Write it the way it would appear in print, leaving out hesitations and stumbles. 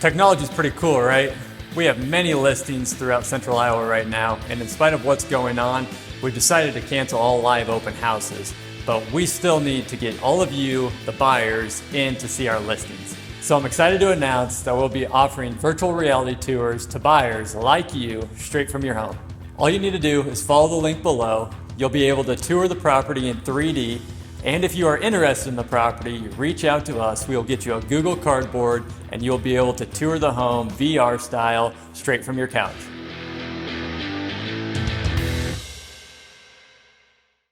Technology is pretty cool, right? We have many listings throughout Central Iowa right now, and in spite of what's going on, we've decided to cancel all live open houses. But we still need to get all of you, the buyers, in to see our listings. So I'm excited to announce that we'll be offering virtual reality tours to buyers like you straight from your home. All you need to do is follow the link below. You'll be able to tour the property in 3D. And if you are interested in the property, reach out to us. We'll get you a Google Cardboard and you'll be able to tour the home VR style straight from your couch.